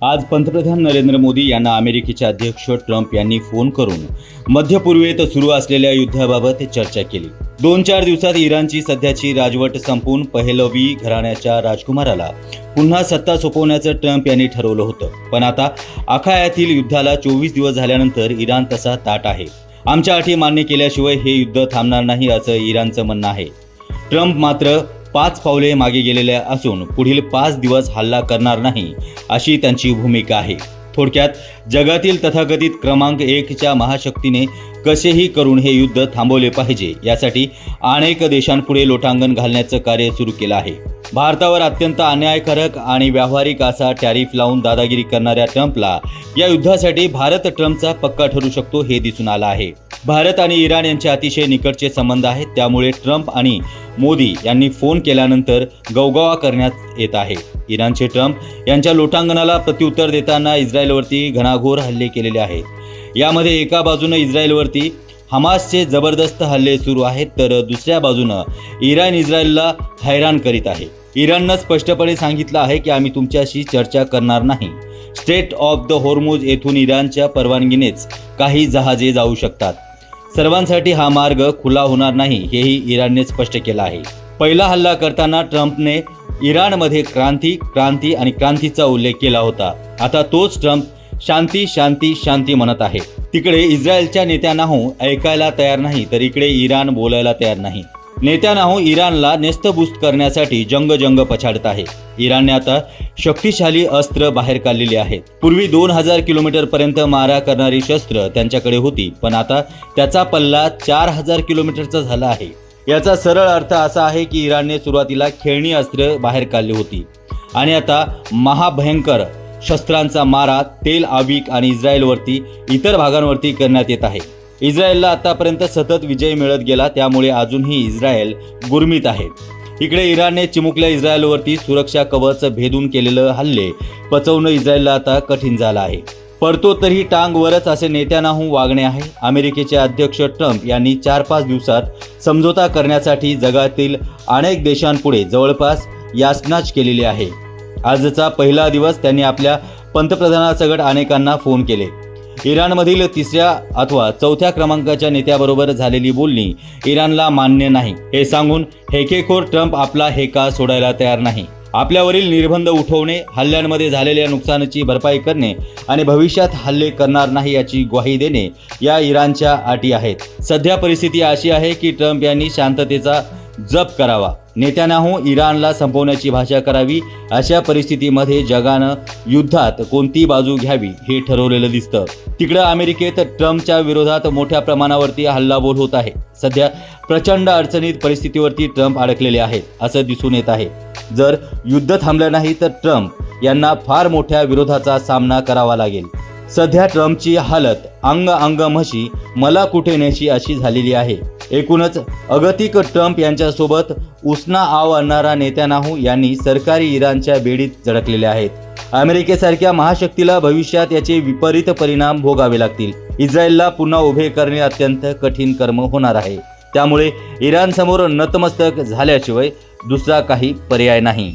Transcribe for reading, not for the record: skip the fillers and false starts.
आज पंतप्रधान नरेंद्र मोदी यांना अमेरिकेचे अध्यक्ष ट्रम्प यांनी फोन करून मध्यपूर्वेत सुरू असलेल्या युद्धाबाबत चर्चा केली। 2-4 दिवसात इराणची सध्याची राजवट संपून पहेलवी घराण्याच्या राजकुमाराला पुन्हा सत्ता सोपवण्याचं ट्रम्प यांनी ठरवलं होतं। पण आता अखायातील युद्धाला 24 दिवस झाल्यानंतर इराण तसा ताठ आहे। आमच्या अटी मान्य केल्याशिवाय हे युद्ध थांबणार नाही असं इराणचं म्हणणं आहे। ट्रम्प मात्र 5 पावले मागे गेलेले असून पुढील 5 दिवस हल्ला करणार नाही अशी त्यांची भूमिका आहे। थोडक्यात जगातील तथाकथित क्रमांक 1च्या महाशक्तीने कसेही करून हे युद्ध थांबवले पाहिजे यासाठी अनेक देशांपुढे लोटांगण घालण्याचं कार्य सुरू केलं आहे। भारतावर अत्यंत अन्यायकारक आणि व्यावहारिक असा टॅरिफ लावून दादागिरी करणाऱ्या ट्रम्पला या युद्धासाठी भारत ट्रम्पचा पक्का ठरू शकतो हे दिसून आलं आहे। भारत आणि इराण यांचे अतिशय निकटचे संबंध आहेत, त्यामुळे ट्रम्प आणि मोदी यांनी फोन केल्यानंतर गवगवा करण्यात येत आहे। इराणचे ट्रम्प यांच्या लोटांगणाला प्रत्युत्तर देताना इस्रायलवरती घणाघोर हल्ले केलेले आहेत। यामध्ये एका बाजूने इस्रायलवरती हमासचे जबरदस्त हल्ले सुरू आहेत, तर दुसऱ्या बाजूनं इराण इस्रायलला हैराण करीत आहे। इराणनं स्पष्टपणे सांगितलं आहे की आम्ही तुमच्याशी चर्चा करणार नाही। स्ट्रेट ऑफ द हॉर्मुझ येथून इराणच्या परवानगीनेच काही जहाजे जाऊ शकतात। सर्वांसाठी हा मार्ग खुला होणार नाही हेही इराणने स्पष्ट केलं आहे। पहिला हल्ला करताना ट्रम्पने इराणमध्ये क्रांती आणि क्रांतीचा उल्लेख केला होता। आता तोच ट्रम्प शांती शांती शांती म्हणत आहे। तिकडे इस्रायलच्या नेत्यानाहू ऐकायला तयार नाही, तर इकडे इराण बोलायला तयार नाही। नेत्यानाहू इराणला नेस्तबुस्त करण्यासाठी जंग पछाडत आहे। इराणने आता शक्तिशाली अस्त्र बाहेर काढलेली आहेत। पूर्वी 2000 किलोमीटर पर्यंत मारा करणारी शस्त्र त्यांच्याकडे होती, पण आता त्याचा पल्ला 4000 किलोमीटरचा झाला आहे। याचा सरळ अर्थ असा आहे की इराणने सुरुवातीला खेळणी अस्त्र बाहेर काढली होती आणि आता महाभयंकर शस्त्रांचा मारा तेल अवीक आणि इस्रायलवरती इतर भागांवरती करण्यात येत आहे। इस्रायलला आतापर्यंत सतत विजय मिळत गेला, त्यामुळे अजूनही इस्रायल गुरमीत आहे। इकडे इराणने चिमुकल्या इस्रायलवरती सुरक्षा कवच भेदून केलेलं हल्ले पचवणं इस्रायलला आता कठीण झालं आहे। पडतो तरी टांग वरच असे नेत्यानाहू वागणे आहे। अमेरिकेचे अध्यक्ष ट्रम्प यांनी 4-5 दिवसात समझोता करण्यासाठी जगातील अनेक देशांपुढे जवळपास याचनाच केलेली आहे। आजचा पहिला दिवस त्यांनी आपल्या पंतप्रधानासकट अनेकांना फोन केले। इराणमधील 3ऱ्या अथवा 4थ्या क्रमांकाच्या नेत्याबरोबर झालेली बोलणी इराणला मान्य नाही हे सांगून हेकेखोर ट्रम्प आपला हेका सोडायला तयार नाही। आपल्यावरील निर्बंध उठवणे, हल्ल्यांमध्ये झालेल्या नुकसानाची भरपाई करणे आणि भविष्यात हल्ले करणार नाही याची ग्वाही देणे या इराणच्या अटी आहेत। सध्या परिस्थिती अशी आहे की ट्रम्प यांनी शांततेचा जप करावा, नेत्यानाहू इराणला संपवण्याची भाषा करावी। अशा परिस्थितीमध्ये जगानं युद्धात कोणती बाजू घ्यावी हे ठरवलेलं दिसतं। तिकडं अमेरिकेत ट्रम्पच्या विरोधात मोठ्या प्रमाणावरती हल्लाबोल होत आहे। सध्या प्रचंड अडचणीत परिस्थितीवरती ट्रम्प अडकलेले आहेत असं दिसून येत आहे। जर युद्ध थांबलं नाही तर ट्रम्प यांना फार मोठ्या विरोधाचा सामना करावा लागेल। सध्या ट्रम्पची हालत अंग म्हशी मला कुठे नेशी अशी झालेली आहे। एकूणच अगतिक ट्रम्प यांच्यासोबत उसना आव आणणारा नेत्यानाहू यांनी सरकारी इराणच्या बेडीत झळकलेले आहेत। अमेरिकेसारख्या महाशक्तीला भविष्यात याचे विपरीत परिणाम भोगावे लागतील। इस्रायलला पुन्हा उभे करणे अत्यंत कठीण कर्म होणार आहे। त्यामुळे इराण समोर नतमस्तक झाल्याशिवाय दुसरा काही पर्याय नाही।